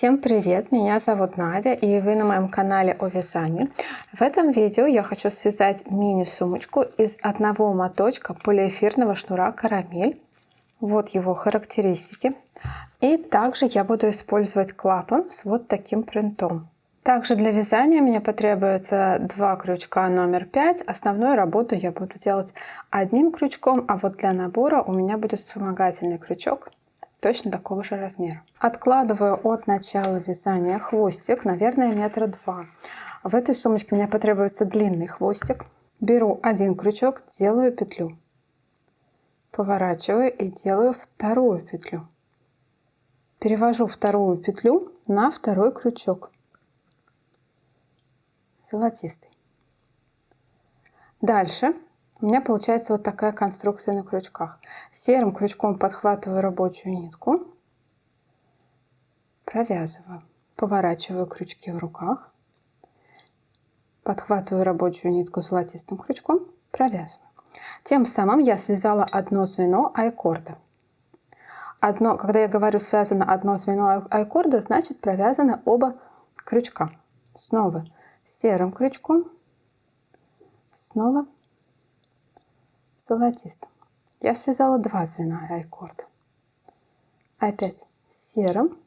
Всем привет! Меня зовут Надя, и вы на моем канале о вязании. В этом видео я хочу связать мини-сумочку из одного моточка полиэфирного шнура «Карамель». Вот его характеристики. И также я буду использовать клапан с вот таким принтом. Также для вязания мне потребуется 2 крючка номер 5. Основную работу я буду делать одним крючком, а вот для набора у меня будет вспомогательный крючок точно такого же размера. Откладываю от начала вязания хвостик, наверное, 2 метра. В этой сумочке мне потребуется длинный хвостик. Беру один крючок, делаю петлю, поворачиваю и делаю вторую петлю. Перевожу вторую петлю на второй крючок, золотистый. Дальше у меня получается вот такая конструкция на крючках. Серым крючком подхватываю рабочую нитку, провязываю, поворачиваю крючки в руках, подхватываю рабочую нитку золотистым крючком, провязываю. Тем самым я связала одно звено айкорда. Когда я говорю связано одно звено айкорда, значит провязаны оба крючка. Снова серым крючком, снова золотистым. Я связала 2 звена айкорда. Опять серым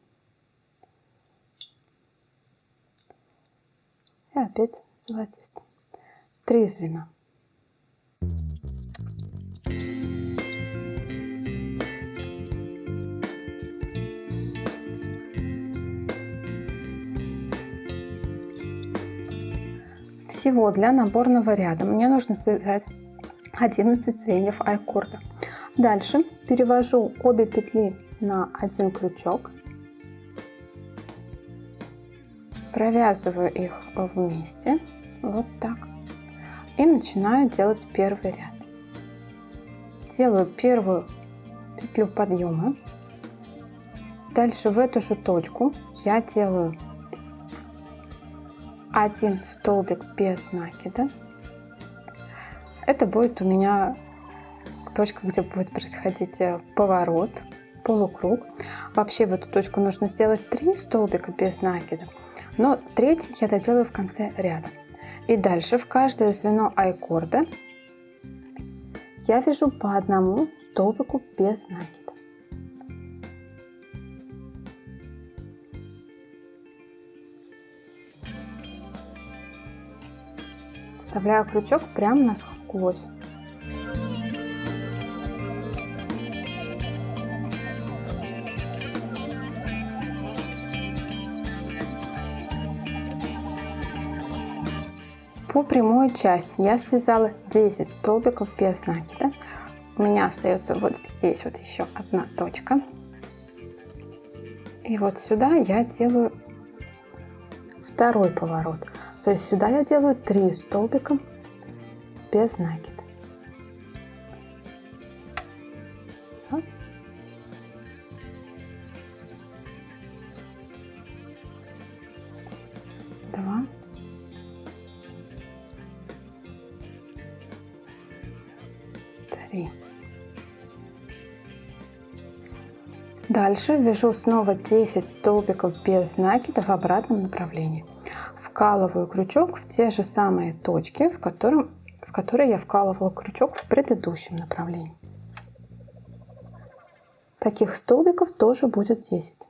и опять золотистым. 3 звена. Всего для наборного ряда мне нужно связать 11 звеньев айкорда. Дальше перевожу обе петли на один крючок, провязываю их вместе вот так и начинаю делать первый ряд. Делаю первую петлю подъема. Дальше в эту же точку я делаю один столбик без накида. Это будет у меня точка, где будет происходить поворот, полукруг. Вообще в эту точку нужно сделать 3 столбика без накида, но третий я доделаю в конце ряда. И дальше в каждое звено айкорда я вяжу по одному столбику без накида. Вставляю крючок прямо насквозь. По прямой части я связала 10 столбиков без накида. У меня остается вот здесь вот еще одна точка. И вот сюда я делаю второй поворот. То есть сюда я делаю 3 столбика без накида. Раз. Два. Три. Дальше вяжу снова 10 столбиков без накида в обратном направлении. Вкалываю крючок в те же самые точки, в которые я вкалывала крючок в предыдущем направлении. Таких столбиков тоже будет 10.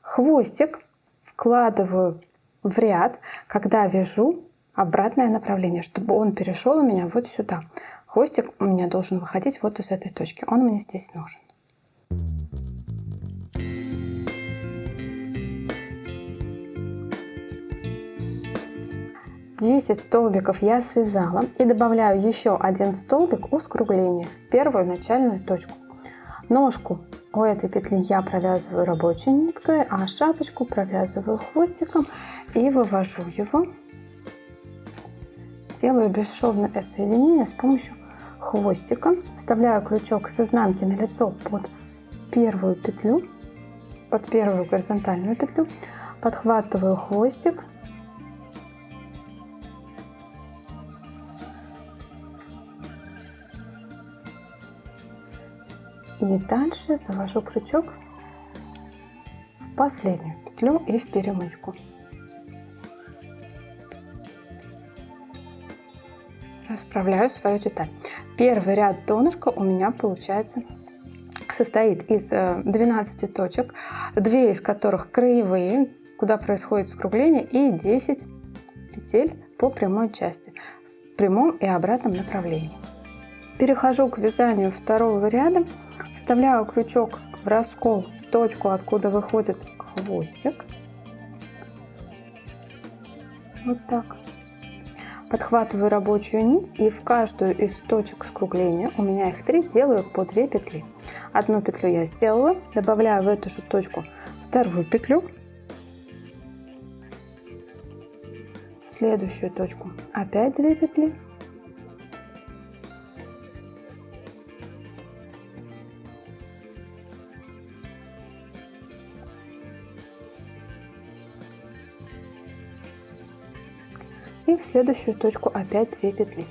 Хвостик вкладываю в ряд, когда вяжу обратное направление, чтобы он перешел у меня вот сюда. Хвостик у меня должен выходить вот из этой точки. Он мне здесь нужен. Десять столбиков я связала и добавляю еще один столбик у скругления в первую начальную точку. Ножку у этой петли я провязываю рабочей ниткой, а шапочку провязываю хвостиком и вывожу его. Делаю бесшовное соединение с помощью хвостика. Вставляю крючок с изнанки на лицо под первую петлю, под первую горизонтальную петлю, подхватываю хвостик, И дальше завожу крючок в последнюю петлю и в перемычку. Расправляю свою деталь. Первый ряд донышка у меня получается состоит из 12 точек, 2 из которых краевые, куда происходит скругление, и 10 петель по прямой части в прямом и обратном направлении. Перехожу к вязанию второго ряда, вставляю крючок в раскол в точку, откуда выходит хвостик. Вот так. Подхватываю рабочую нить и в каждую из точек скругления, у меня их 3, делаю по 2 петли. Одну петлю я сделала, добавляю в эту же точку вторую петлю, в следующую точку опять 2 петли, и в следующую точку опять 2 петли.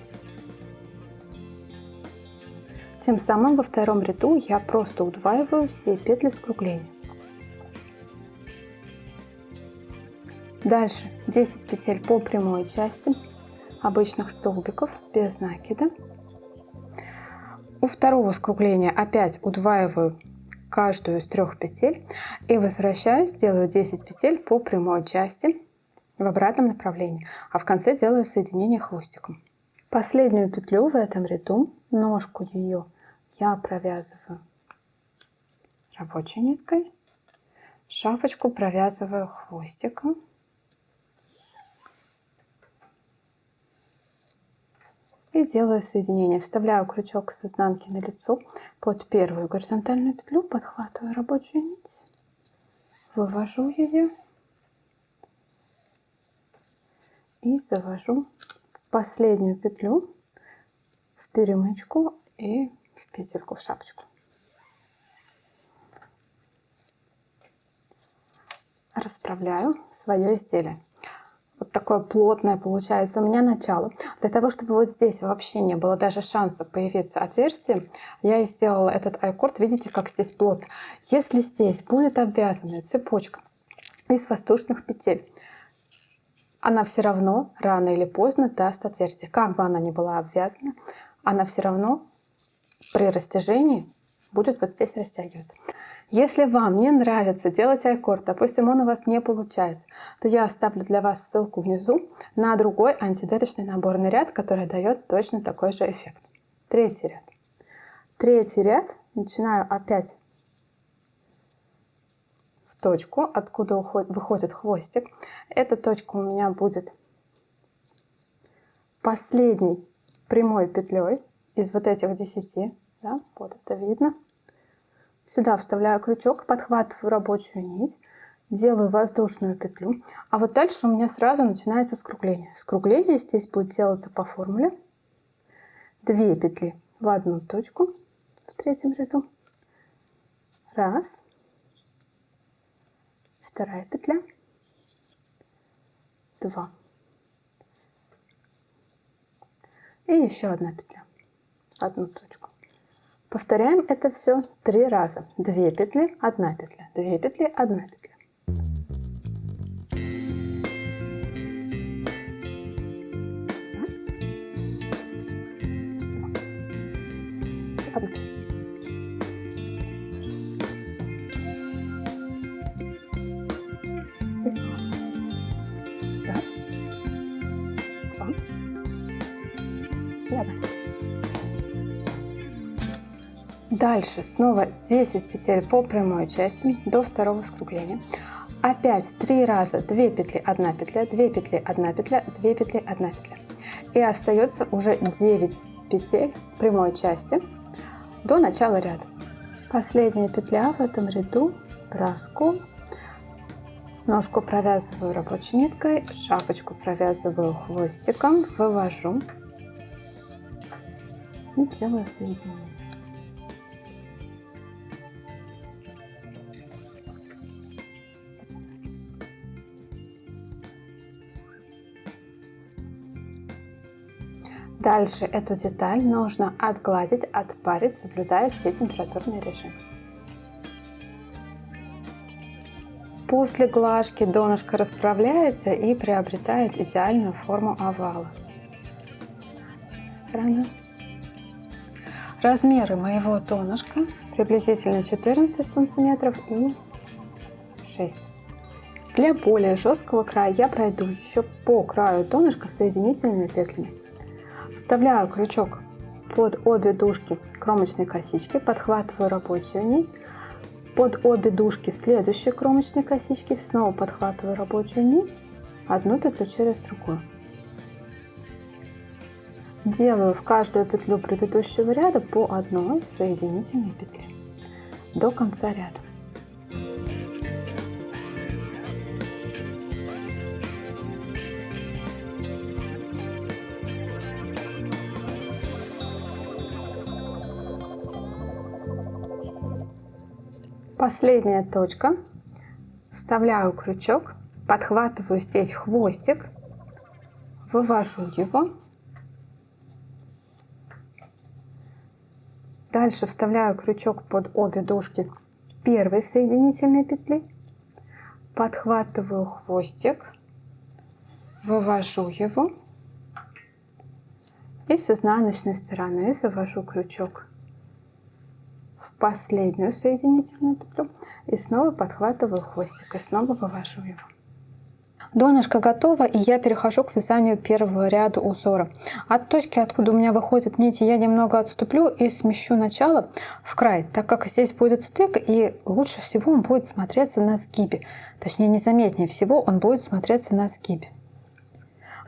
Тем самым во втором ряду я просто удваиваю все петли скругления. Дальше 10 петель по прямой части обычных столбиков без накида. У второго скругления опять удваиваю каждую из 3 петель и возвращаюсь, делаю 10 петель по прямой части в обратном направлении, а в конце делаю соединение хвостиком. Последнюю петлю в этом ряду, ножку ее, я провязываю рабочей ниткой, шапочку провязываю хвостиком. И делаю соединение. Вставляю крючок с изнанки на лицо под первую горизонтальную петлю, подхватываю рабочую нить, вывожу ее и завожу в последнюю петлю, в перемычку и в петельку, в шапочку. Расправляю свое изделие. Вот такое плотное получается у меня начало. Для того, чтобы вот здесь вообще не было даже шанса появиться отверстие, я и сделала этот айкорд. Видите, как здесь плотно. Если здесь будет обвязанная цепочка из воздушных петель, она все равно рано или поздно даст отверстие. Как бы она ни была обвязана, она все равно при растяжении будет вот здесь растягиваться. Если вам не нравится делать айкорд, допустим, он у вас не получается, то я оставлю для вас ссылку внизу на другой антидырочный наборный ряд, который дает точно такой же эффект. Третий ряд. Третий ряд начинаю опять в точку, откуда выходит хвостик. Эта точка у меня будет последней прямой петлей из вот этих 10. Да, вот это видно. Сюда вставляю крючок, подхватываю рабочую нить, делаю воздушную петлю. А вот дальше у меня сразу начинается скругление. Скругление здесь будет делаться по формуле 2 петли в одну точку в третьем ряду. Раз. Вторая петля. 2. И еще одна петля в одну точку. Повторяем это все 3 раза. 2 петли, 1 петля, 2 петли, 1 петля. Раз. 2. 1. И снова. Раз. 2. И 1. Дальше снова 10 петель по прямой части до второго скругления. Опять 3 раза 2 петли, 1 петля, 2 петли, 1 петля, 2 петли, 1 петля. И остается уже 9 петель прямой части до начала ряда. Последняя петля в этом ряду, раскол. Ножку провязываю рабочей ниткой, шапочку провязываю хвостиком, вывожу и делаю соединение. Дальше эту деталь нужно отгладить, отпарить, соблюдая все температурные режимы. После глажки донышко расправляется и приобретает идеальную форму овала. С изнаночной стороны. Размеры моего донышка приблизительно 14 сантиметров и 6. Для более жесткого края я пройду еще по краю донышка соединительными петлями. Вставляю крючок под обе дужки кромочной косички, подхватываю рабочую нить, под обе дужки следующей кромочной косички, снова подхватываю рабочую нить, одну петлю через другую. Делаю в каждую петлю предыдущего ряда по одной соединительной петле до конца ряда. Последняя точка. Вставляю крючок, подхватываю здесь хвостик, вывожу его. Дальше вставляю крючок под обе дужки первой соединительной петли, подхватываю хвостик, вывожу его и с изнаночной стороны завожу крючок в последнюю соединительную петлю и снова подхватываю хвостик и снова вывожу его. Донышко готово, и я перехожу к вязанию первого ряда узора. От точки, откуда у меня выходят нити, я немного отступлю и смещу начало в край, так как здесь будет стык, и лучше всего он будет смотреться на сгибе. Точнее, незаметнее всего он будет смотреться на сгибе.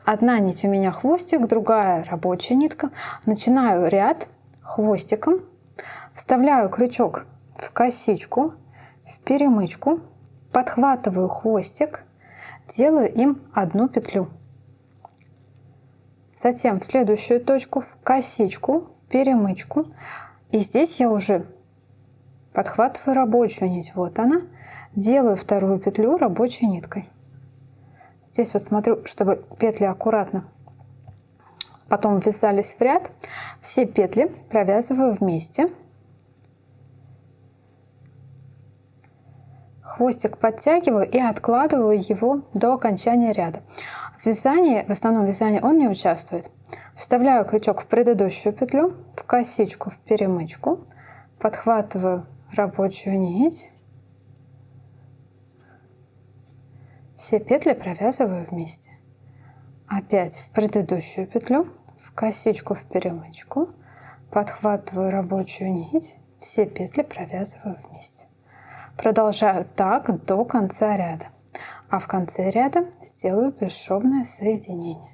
Одна нить у меня хвостик, другая рабочая нитка. Начинаю ряд хвостиком, вставляю крючок в косичку, в перемычку, подхватываю хвостик, делаю им одну петлю. Затем в следующую точку в косичку, в перемычку. И здесь я уже подхватываю рабочую нить. Вот она. Делаю вторую петлю рабочей ниткой. Здесь вот смотрю, чтобы петли аккуратно потом ввязались в ряд. Все петли провязываю вместе. Хвостик подтягиваю и откладываю его до окончания ряда. В вязании, в основном вязании он не участвует. Вставляю крючок в предыдущую петлю, в косичку, в перемычку, подхватываю рабочую нить. Все петли провязываю вместе. Опять в предыдущую петлю, в косичку, в перемычку, подхватываю рабочую нить. Все петли провязываю вместе. Продолжаю так до конца ряда. А в конце ряда сделаю бесшовное соединение.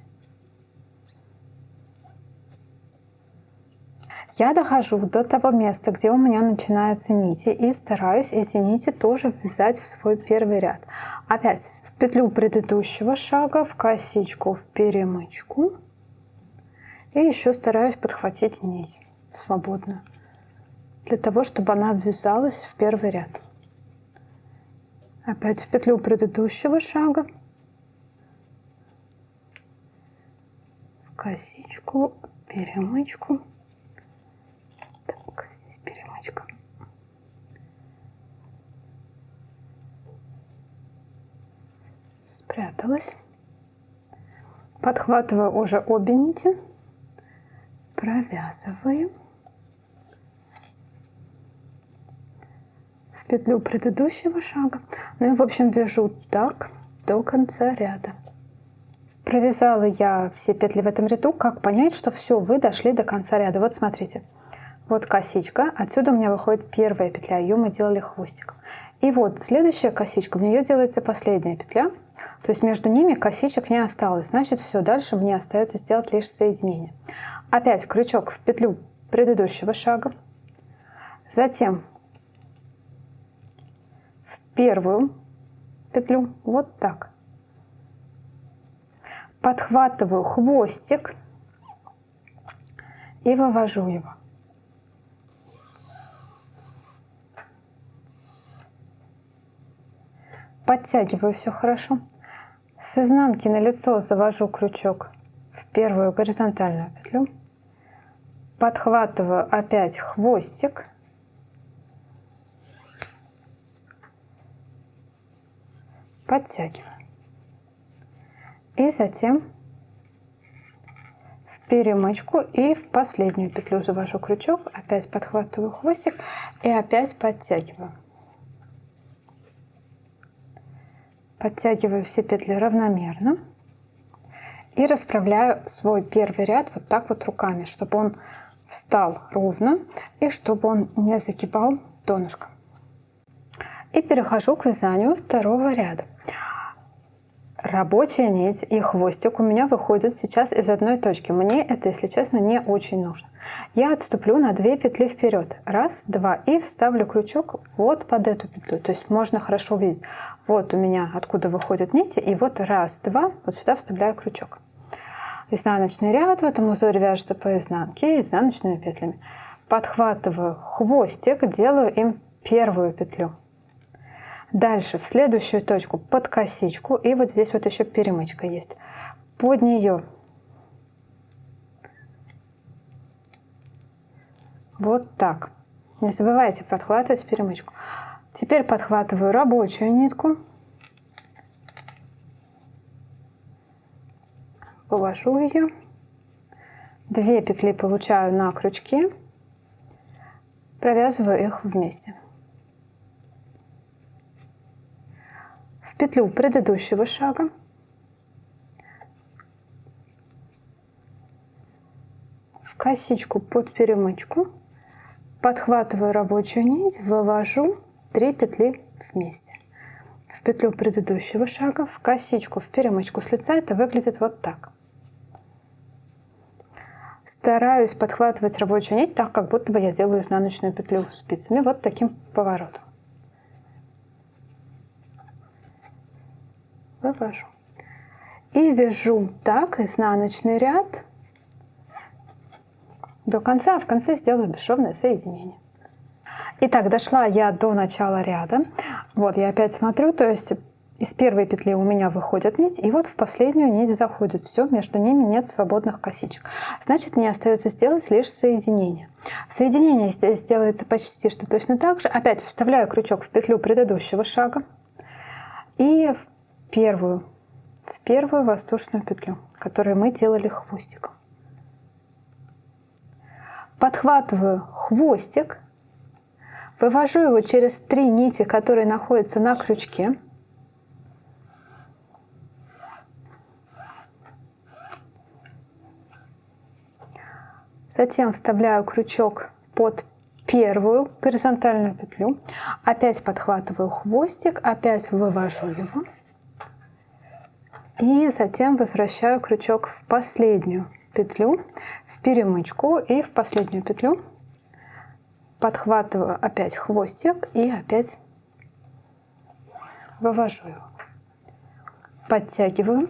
Я дохожу до того места, где у меня начинаются нити, и стараюсь эти нити тоже ввязать в свой первый ряд. Опять в петлю предыдущего шага, в косичку, в перемычку. И еще стараюсь подхватить нить свободную, для того, чтобы она ввязалась в первый ряд. Опять в петлю предыдущего шага, в косичку, перемычку. Так, здесь перемычка. Спряталась. Подхватываю уже обе нити, провязываю. В петлю предыдущего шага. Ну и в общем вяжу так до конца ряда. Провязала я все петли в этом ряду. Как понять, что все, вы дошли до конца ряда? Вот смотрите. Вот косичка. Отсюда у меня выходит первая петля. Ее мы делали хвостиком. И вот следующая косичка. В нее делается последняя петля. То есть между ними косичек не осталось. Значит, все, дальше мне остается сделать лишь соединение. Опять крючок в петлю предыдущего шага. Затем первую петлю вот так. Подхватываю хвостик и вывожу его. Подтягиваю все хорошо. С изнанки на лицо завожу крючок в первую горизонтальную петлю, подхватываю опять хвостик, подтягиваю. И затем в перемычку и в последнюю петлю завожу крючок, опять подхватываю хвостик и опять подтягиваю. Подтягиваю все петли равномерно и расправляю свой первый ряд вот так вот руками, чтобы он встал ровно и чтобы он не загибал донышко. И перехожу к вязанию второго ряда. Рабочая нить и хвостик у меня выходят сейчас из одной точки. Мне это, если честно, не очень нужно. Я отступлю на 2 петли вперед. Раз, два. И вставлю крючок вот под эту петлю. То есть можно хорошо увидеть. Вот у меня откуда выходят нити. И вот раз, два. Вот сюда вставляю крючок. Изнаночный ряд в этом узоре вяжется по изнанке изнаночными петлями. Подхватываю хвостик, делаю им первую петлю. Дальше в следующую точку под косичку, и вот здесь вот еще перемычка есть. Под нее вот так. Не забывайте подхватывать перемычку. Теперь подхватываю рабочую нитку, вывожу ее, 2 петли получаю на крючке, провязываю их вместе. В петлю предыдущего шага, в косичку под перемычку, подхватываю рабочую нить, вывожу 3 петли вместе. В петлю предыдущего шага, в косичку, в перемычку с лица. Это выглядит вот так. Стараюсь подхватывать рабочую нить так, как будто бы я делаю изнаночную петлю спицами, вот таким поворотом. Вывожу. И вяжу так изнаночный ряд до конца, а в конце сделаю бесшовное соединение. Итак, дошла я до начала ряда. Вот я опять смотрю, то есть из первой петли у меня выходит нить, и вот в последнюю нить заходит. Все, между ними нет свободных косичек. Значит, мне остается сделать лишь соединение. Соединение здесь делается почти что точно так же. Опять вставляю крючок в петлю предыдущего шага и в первую воздушную петлю, которую мы делали хвостиком. Подхватываю хвостик, вывожу его через 3 нити, которые находятся на крючке. Затем вставляю крючок под первую горизонтальную петлю, опять подхватываю хвостик, опять вывожу его и затем возвращаю крючок в последнюю петлю, в перемычку и в последнюю петлю, подхватываю опять хвостик и опять вывожу его, подтягиваю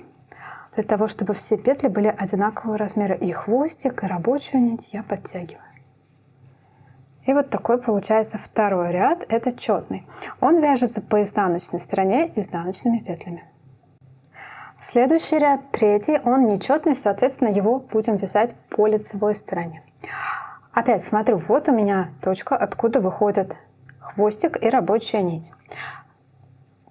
для того, чтобы все петли были одинакового размера, и хвостик, и рабочую нить я подтягиваю. И вот такой получается второй ряд, это четный. Он вяжется по изнаночной стороне изнаночными петлями. Следующий ряд, третий, он нечетный, соответственно, его будем вязать по лицевой стороне. Опять смотрю, вот у меня точка, откуда выходит хвостик и рабочая нить.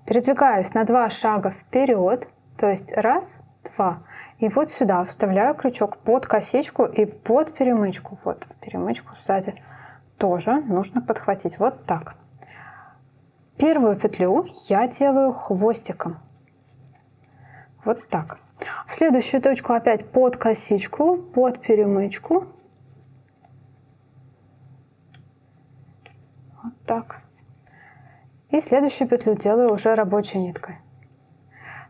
Передвигаюсь на 2 шага вперед, то есть раз, два. И вот сюда вставляю крючок под косичку и под перемычку. Вот перемычку сзади тоже нужно подхватить. Вот так. Первую петлю я делаю хвостиком. Вот так. В следующую точку опять под косичку, под перемычку. Вот так. И следующую петлю делаю уже рабочей ниткой.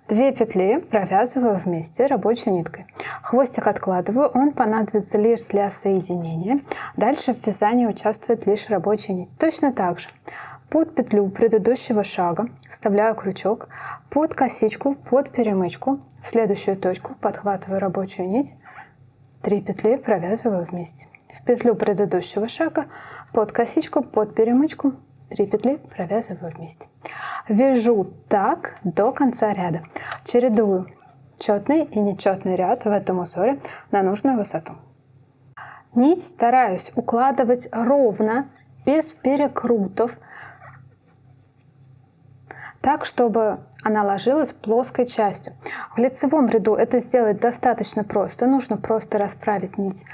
2 петли провязываю вместе рабочей ниткой. Хвостик откладываю, он понадобится лишь для соединения. Дальше в вязании участвует лишь рабочая нить. Точно так же. Под петлю предыдущего шага вставляю крючок, под косичку, под перемычку, в следующую точку подхватываю рабочую нить, 3 петли провязываю вместе. В петлю предыдущего шага, под косичку, под перемычку, 3 петли провязываю вместе. Вяжу так до конца ряда. Чередую четный и нечетный ряд в этом узоре на нужную высоту. Нить стараюсь укладывать ровно, без перекрутов, так, чтобы она ложилась плоской частью. В лицевом ряду это сделать достаточно просто. Нужно просто расправить нить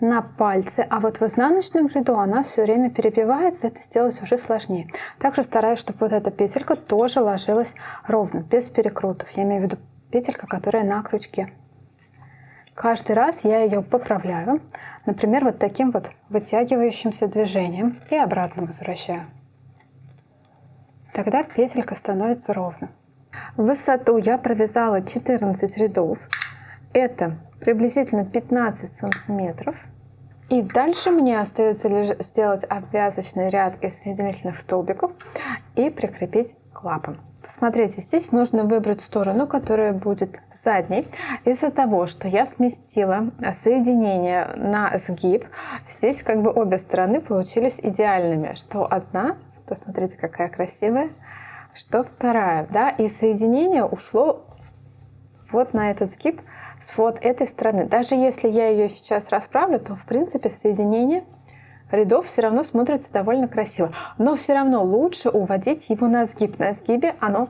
на пальце, а вот в изнаночном ряду она все время перебивается, это сделать уже сложнее. Также стараюсь, чтобы вот эта петелька тоже ложилась ровно, без перекрутов. Я имею в виду петелька, которая на крючке. Каждый раз я ее поправляю, например, вот таким вот вытягивающимся движением и обратно возвращаю. Тогда петелька становится ровно. В высоту я провязала 14 рядов. Это приблизительно 15 сантиметров. И дальше мне остается лишь сделать обвязочный ряд из соединительных столбиков и прикрепить клапан. Посмотрите, здесь нужно выбрать сторону, которая будет задней. Из-за того, что я сместила соединение на сгиб, здесь как бы обе стороны получились идеальными. Что одна, посмотрите, какая красивая, что вторая, да, и соединение ушло вот на этот сгиб с вот этой стороны. Даже если я ее сейчас расправлю, то в принципе соединение рядов все равно смотрится довольно красиво. Но все равно лучше уводить его на сгиб. На сгибе оно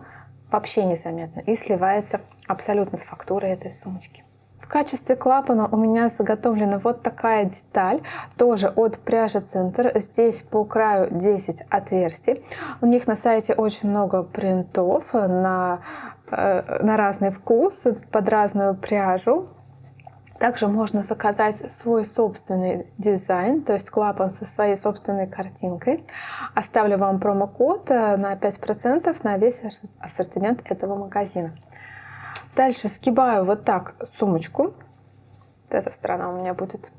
вообще незаметно и сливается абсолютно с фактурой этой сумочки. В качестве клапана у меня заготовлена вот такая деталь, тоже от пряжи Центр. Здесь по краю 10 отверстий. У них на сайте очень много принтов на разный вкус, под разную пряжу. Также можно заказать свой собственный дизайн, то есть клапан со своей собственной картинкой. Оставлю вам промокод на 5% на весь ассортимент этого магазина. Дальше сгибаю вот так сумочку. Вот эта сторона у меня будет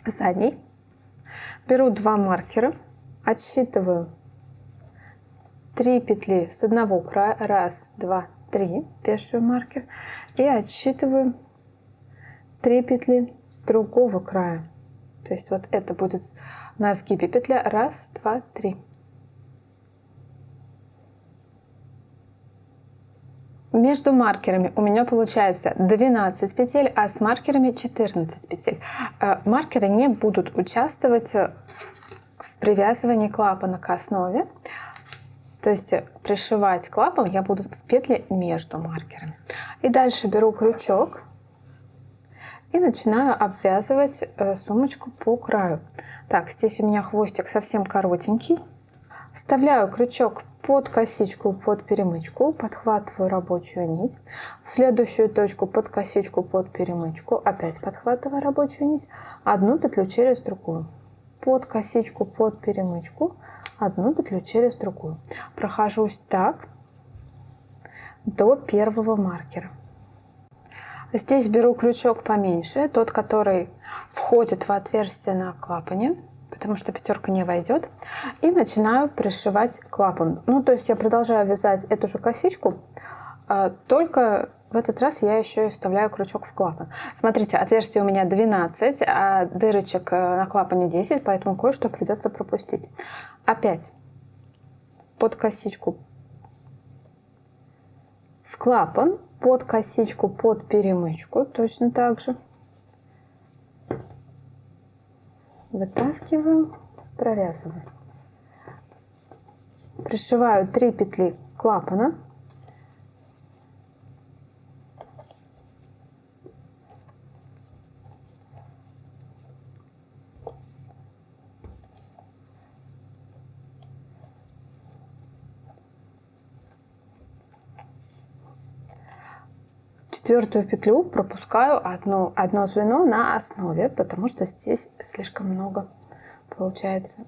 задней. Беру 2 маркера, отсчитываю 3 петли с одного края. 1, 2, 3. Вешаю маркер. И отсчитываю 3 петли другого края. То есть вот это будет на сгибе петля. 1, 2, 3. Между маркерами у меня получается 12 петель, а с маркерами 14 петель. Маркеры не будут участвовать в привязывании клапана к основе. То есть пришивать клапан я буду в петли между маркерами. И дальше беру крючок и начинаю обвязывать сумочку по краю. Так, здесь у меня хвостик совсем коротенький. Вставляю крючок под косичку, под перемычку, подхватываю рабочую нить. В следующую точку под косичку, под перемычку, опять подхватываю рабочую нить. Одну петлю через другую. Под косичку, под перемычку, одну петлю через другую. Прохожусь так до первого маркера. Здесь беру крючок поменьше, тот, который входит в отверстие на клапане, потому что пятерка не войдет, и начинаю пришивать клапан. Ну, то есть я продолжаю вязать эту же косичку, только в этот раз я еще и вставляю крючок в клапан. Смотрите, отверстий у меня 12, а дырочек на клапане 10, поэтому кое-что придется пропустить. Опять под косичку в клапан, под косичку, под перемычку, точно так же. Вытаскиваю, провязываю. Пришиваю 3 петли клапана. Четвертую петлю пропускаю одно звено на основе, потому что здесь слишком много получается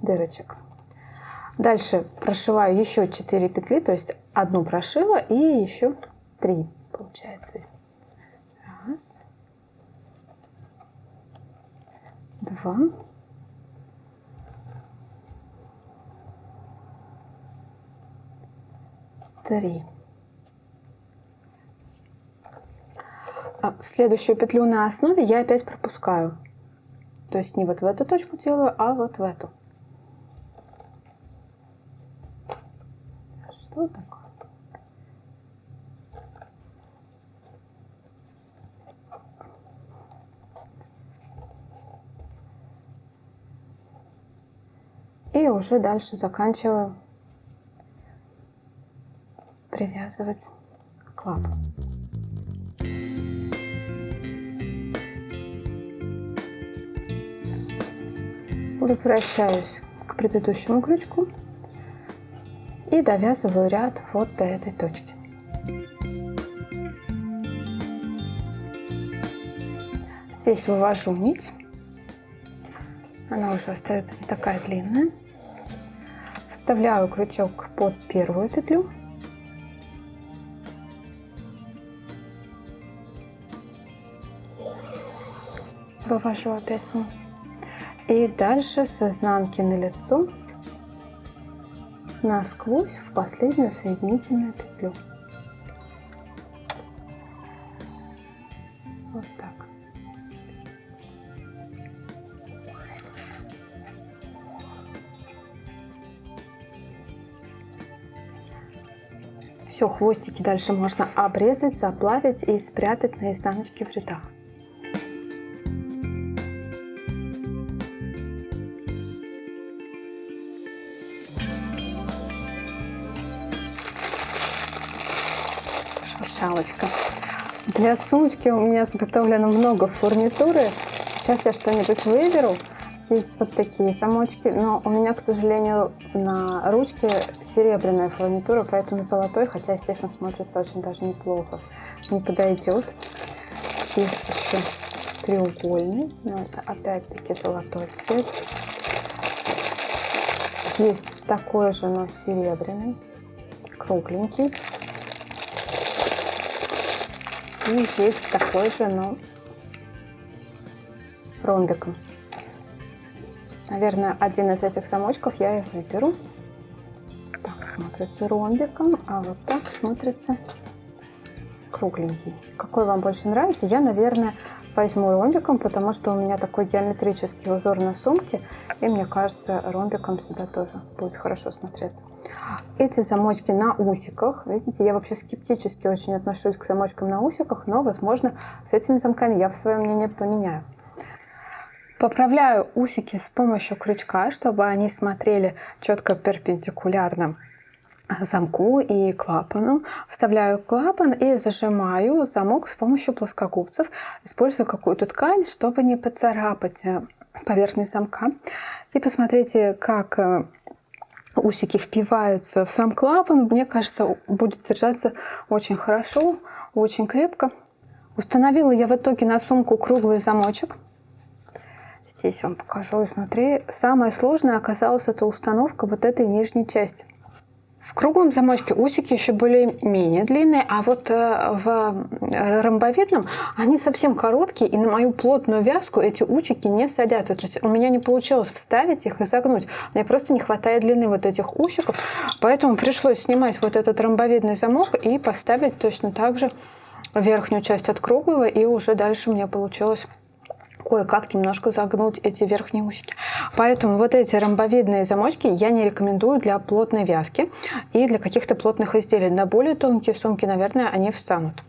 дырочек. Дальше прошиваю еще 4 петли, то есть одну прошила и еще 3 получается. 1, 2, 3. В следующую петлю на основе я опять пропускаю. То есть не вот в эту точку делаю, а вот в эту. Что такое? И уже дальше заканчиваю привязывать клапан. Возвращаюсь к предыдущему крючку и довязываю ряд вот до этой точки. Здесь вывожу нить, она уже остается не такая длинная. Вставляю крючок под первую петлю. Вывожу опять нить. И дальше с изнанки на лицо насквозь в последнюю соединительную петлю. Вот так. Все, хвостики дальше можно обрезать, заплавить и спрятать на изнаночке в рядах. Шуршалочка. Для сумочки у меня заготовлено много фурнитуры. Сейчас я что-нибудь выберу. Есть вот такие замочки, но у меня, к сожалению, на ручке серебряная фурнитура, поэтому золотой, хотя, естественно, смотрится очень даже неплохо, не подойдет. Есть еще треугольный, но это опять-таки золотой цвет. Есть такой же, но серебряный, кругленький. И есть такой же, но ромбиком. Наверное, один из этих замочков я и выберу. Так смотрится ромбиком, а вот так смотрится кругленький. Какой вам больше нравится? Я, наверное, возьму ромбиком, потому что у меня такой геометрический узор на сумке, и мне кажется, ромбиком сюда тоже будет хорошо смотреться. Эти замочки на усиках, видите, я вообще скептически очень отношусь к замочкам на усиках, но, возможно, с этими замками я свое мнение поменяю. Поправляю усики с помощью крючка, чтобы они смотрели четко перпендикулярно замку и клапану. Вставляю клапан и зажимаю замок с помощью плоскогубцев. Использую какую-то ткань, чтобы не поцарапать поверхность замка. И посмотрите, как усики впиваются в сам клапан. Мне кажется, будет держаться очень хорошо, очень крепко. Установила я в итоге на сумку круглый замочек. Здесь вам покажу изнутри. Самое сложное оказалось это установка вот этой нижней части. В круглом замочке усики еще более-менее длинные, а вот в ромбовидном они совсем короткие, и на мою плотную вязку эти усики не садятся. То есть у меня не получилось вставить их и загнуть. Мне просто не хватает длины вот этих усиков, поэтому пришлось снимать вот этот ромбовидный замок и поставить точно так же верхнюю часть от круглого, и уже дальше мне получилось кое-как немножко загнуть эти верхние усики. Поэтому вот эти ромбовидные замочки я не рекомендую для плотной вязки и для каких-то плотных изделий. На более тонкие сумки, наверное, они встанут.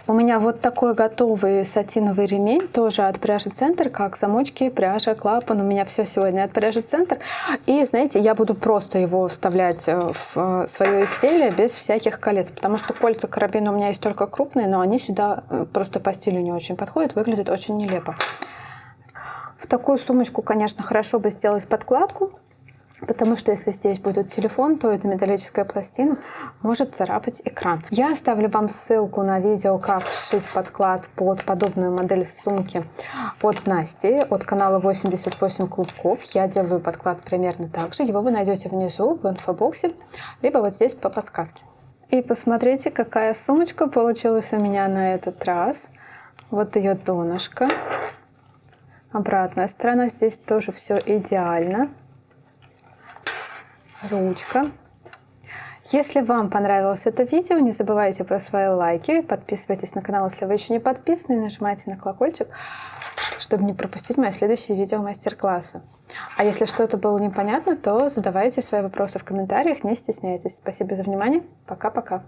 У меня вот такой готовый сатиновый ремень, тоже от пряжи Центр, как замочки, пряжа, клапан. У меня все сегодня от пряжи Центр. И, знаете, я буду просто его вставлять в свое изделие без всяких колец, потому что кольца карабина у меня есть только крупные, но они сюда просто по стилю не очень подходят, выглядит очень нелепо. В такую сумочку, конечно, хорошо бы сделать подкладку, потому что если здесь будет телефон, то эта металлическая пластина может царапать экран. Я оставлю вам ссылку на видео, как сшить подклад под подобную модель сумки от Насти, от канала 88 клубков. Я делаю подклад примерно так же. Его вы найдете внизу в инфобоксе, либо вот здесь по подсказке. И посмотрите, какая сумочка получилась у меня на этот раз. Вот ее донышко. Обратная сторона, здесь тоже все идеально. Ручка. Если вам понравилось это видео, не забывайте про свои лайки, подписывайтесь на канал, если вы еще не подписаны, нажимайте на колокольчик, чтобы не пропустить мои следующие видео мастер-классы. А если что-то было непонятно, то задавайте свои вопросы в комментариях, не стесняйтесь. Спасибо за внимание, пока-пока.